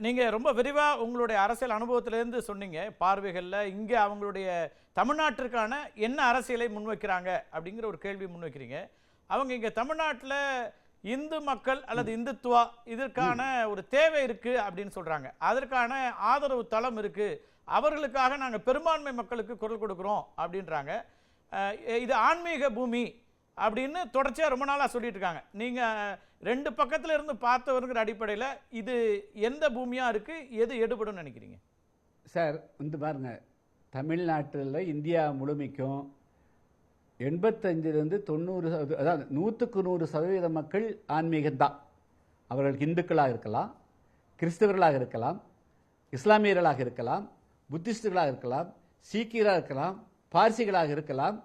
நீங்க ரொம்ப விரிவா உங்களுடைய அரசியல் அனுபவத்திலிருந்து சொன்னீங்க. பார்வைகள்ல இங்க அவங்களுடைய தமிழ்நாட்டிற்கான என்ன அரசியலை முன்வைக்கிறாங்க அப்படிங்கிற ஒரு கேள்வி முன்வைக்கிறீங்க. அவங்க இங்க தமிழ்நாட்டில் இந்து மக்கள் அல்லது இந்துத்துவா இதற்கான ஒரு தேவை இருக்கு அப்படின்னு சொல்றாங்க. அதற்கான ஆதரவு தளம் இருக்கு. அவர்களுக்காக நாங்க பெரும்பான்மை மக்களுக்கு குரல் கொடுக்கிறோம் அப்படின்றாங்க. இது ஆன்மீக பூமி அப்படின்னு தொடர்ச்சியா ரொம்ப நாளா சொல்லிட்டு இருக்காங்க. நீங்க ரெண்டு பக்கத்துல இருந்து பார்த்தவருங்கிற அடிப்படையில் இது எந்த பூமியா இருக்கு, எது எடுபடும் நினைக்கிறீங்க சார்? பாருங்க, தமிழ்நாட்டில் இந்தியா முழுமைக்கும் 85லிருந்து 90, அதாவது 100% மக்கள் ஆன்மீகம்தான். அவர்கள் இந்துக்களாக இருக்கலாம், கிறிஸ்தவர்களாக இருக்கலாம், இஸ்லாமியர்களாக இருக்கலாம், புத்திஸ்டுகளாக இருக்கலாம், சீக்கியராக இருக்கலாம், பார்சிகளாக இருக்கலாம்.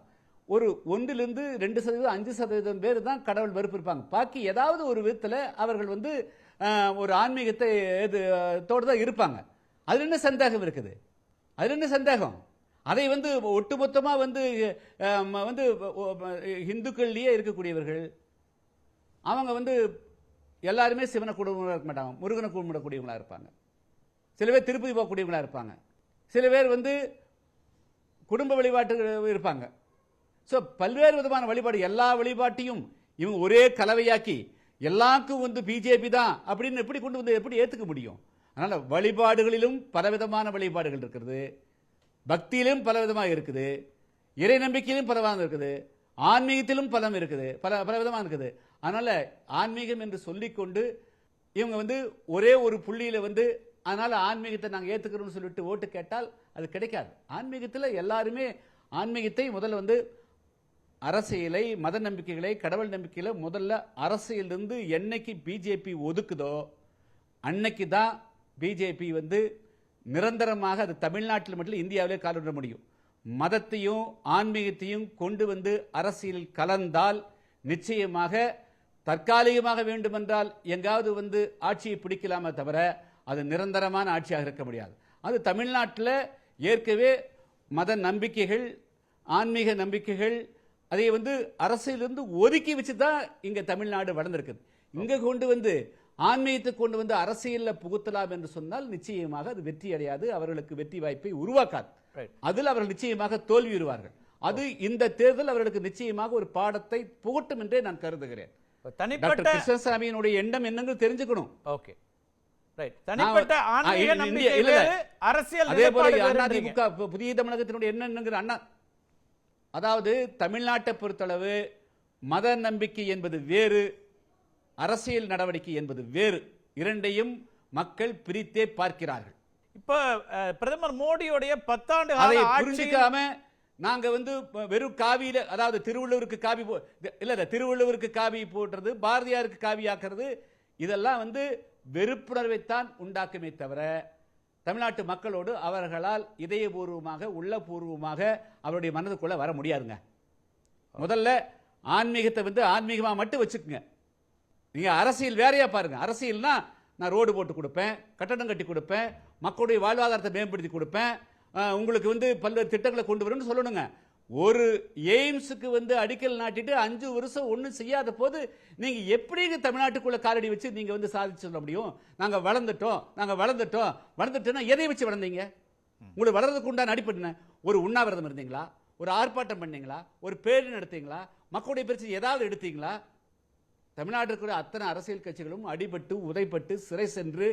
ஒரு 1லிருந்து 2%, 5% பேர் தான் கடவுள் வெறுப்பு இருப்பாங்க. பாக்கி ஏதாவது ஒரு விதத்தில் அவர்கள் ஒரு ஆன்மீகத்தை தான் இருப்பாங்க. அதில் என்ன சந்தேகம் இருக்குது? அதில் என்ன சந்தேகம்? அதை ஒட்டுமொத்தமாக இந்துக்கள்லேயே இருக்கக்கூடியவர்கள் அவங்க எல்லாருமே சிவனை குடும்பங்களாக இருக்க மாட்டாங்க, முருகனை கும்பிடக்கூடியவங்களாக இருப்பாங்க. சில பேர் திருப்பதி போகக்கூடியவங்களாக இருப்பாங்க. சில பேர் குடும்ப வழிபாட்டு இருப்பாங்க. ஸோ பல்வேறு விதமான வழிபாடு, எல்லா வழிபாட்டையும் இவங்க ஒரே கலவையாக்கி எல்லாருக்கும் பிஜேபி தான் அப்படின்னு எப்படி ஏற்றுக்க முடியும்? அதனால் வழிபாடுகளிலும் பலவிதமான வழிபாடுகள் இருக்கிறது, பக்தியிலும் பலவிதமாக இருக்குது, இறை நம்பிக்கையிலும் பலவிதமாக இருக்குது, ஆன்மீகத்திலும் பலம் இருக்குது, பலவிதமாக இருக்குது. அதனால் ஆன்மீகம் என்று சொல்லிக்கொண்டு இவங்க ஒரே ஒரு புள்ளியில் அதனால் ஆன்மீகத்தை நாங்கள் ஏற்றுக்கிறோம்னு சொல்லிட்டு ஓட்டு கேட்டால் அது கிடைக்காது. ஆன்மீகத்தில் எல்லாருமே ஆன்மீகத்தை முதல்ல அரசியலை, மத நம்பிக்கைகளை, கடவுள் நம்பிக்கைகளை முதல்ல அரசியலிருந்து என்னைக்கு பிஜேபி ஒதுக்குதோ அன்னைக்கு தான் பிஜேபி நிரந்தரமாக அது தமிழ்நாட்டில் மட்டும் இந்தியாவிலே காலூன்ற முடியும். மதத்தையும் ஆன்மீகத்தையும் கொண்டு அரசியல் கலந்தால் நிச்சயமாக தற்காலிகமாக வேண்டுமென்றால் எங்காவது ஆட்சியை பிடிக்கலாமே தவிர அது நிரந்தரமான ஆட்சியாக இருக்க முடியாது. அது தமிழ்நாட்டில் ஏற்கனவே மத நம்பிக்கைகள், ஆன்மீக நம்பிக்கைகள் அதை அரசியலிருந்து ஒதுக்கி வச்சு தான் இங்க தமிழ்நாடு வளர்ந்திருக்குது. இங்க கொண்டு ஆன்மீகத்தை கொண்டு அரசியலில் புகுத்தலாம் என்று சொன்னால் நிச்சயமாக அது வெற்றி அடையாது, அவர்களுக்கு வெற்றி வாய்ப்பை உருவாக்காது. அதில் அவர்கள் நிச்சயமாக தோல்வியுறுவார்கள். அது இந்த தேர்தல் அவர்களுக்கு நிச்சயமாக ஒரு பாடத்தை புகட்டும் என்றே நான் கருதுகிறேன். டாக்டர் கிருஷ்ணசாமியினுடைய எண்ணம் என்னன்னு தெரிஞ்சுக்கணும். ஓகே, தனிப்பட்ட ஆன்மீக நம்பிக்கை வேறு, அரசியல் நிலைப்பாடு வேறு. அதிமுக புதிய தமிழகத்தினுடைய என்னங்கிற அண்ணா, அதாவது தமிழ்நாட்டை பொறுத்தளவு மத நம்பிக்கை என்பது வேறு, அரசியல் நடவடிக்கை என்பது வேறு. இரண்டையும் மக்கள் பிரித்தே பார்க்கிறார்கள். இப்ப பிரதமர் மோடியோடைய 10 ஆண்டு அதை புரிஞ்சிக்காம நாங்க வெறும் காவியில, அதாவது திருவள்ளுவருக்கு காவி இல்ல, திருவள்ளுவருக்கு காவி போடுறது, பாரதியாருக்கு காவி ஆக்குறது, இதெல்லாம் வெறுப்புணர்வைத்தான் உண்டாக்குமே தவிர தமிழ்நாட்டு மக்களோடு அவர்களால் இதயபூர்வமாக, உள்ளபூர்வமாக அவருடைய மனதுக்குள்ள வர முடியாதுங்க. முதல்ல ஆன்மீகத்தை ஆன்மீகமா மட்டும் வச்சுக்கோங்க. நீங்க அரசியல் வேறையா பாருங்க. அரசியல்னா நான் ரோடு போட்டு கொடுப்பேன், கட்டடம் கட்டி கொடுப்பேன், மக்களுடைய வாழ்வாதாரத்தை மேம்படுத்தி கொடுப்பேன், உங்களுக்கு பல்வேறு திட்டங்களை கொண்டு வரும்னு சொல்லணுங்க. ஒரு எய்ம்ஸுக்கு அடிக்கல் நாட்டிட்டு 5 வருஷம் ஒன்றும் செய்யாத போது நீங்க எப்படி தமிழ்நாட்டுக்குள்ள காலடி வச்சு நீங்க சாதிச்சு சொல்ல முடியும்? நாங்க வளர்ந்துட்டோம். எதை வச்சு வளர்ந்தீங்க? உங்களுக்கு வளர்றதுக்கு உண்டான அடிப்படை ஒரு உண்ணாவிரதம் இருந்தீங்களா? ஒரு ஆர்ப்பாட்டம் பண்ணீங்களா? ஒரு பேரணி நடத்தீங்களா? மக்களுடைய பிரச்சனை ஏதாவது எடுத்தீங்களா? தமிழ்நாட்டில் அத்தனை அரசியல் கட்சிகளும் அடிபட்டு, உதைப்பட்டு, சிறை சென்று,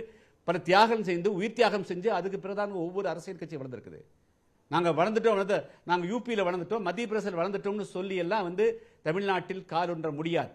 பல தியாகம் செய்து, உயிர் தியாகம் செஞ்சு அதுக்கு பிறகு ஒவ்வொரு அரசியல் கட்சி வளர்ந்துருக்குது. நாங்கள் வளர்ந்துட்டோம், நாங்கள் யூபியில் வளர்ந்துட்டோம், மத்திய பிரதேசத்தில் வளர்ந்துட்டோம்னு சொல்லி எல்லாம் தமிழ்நாட்டில் காலொன்ற முடியாது.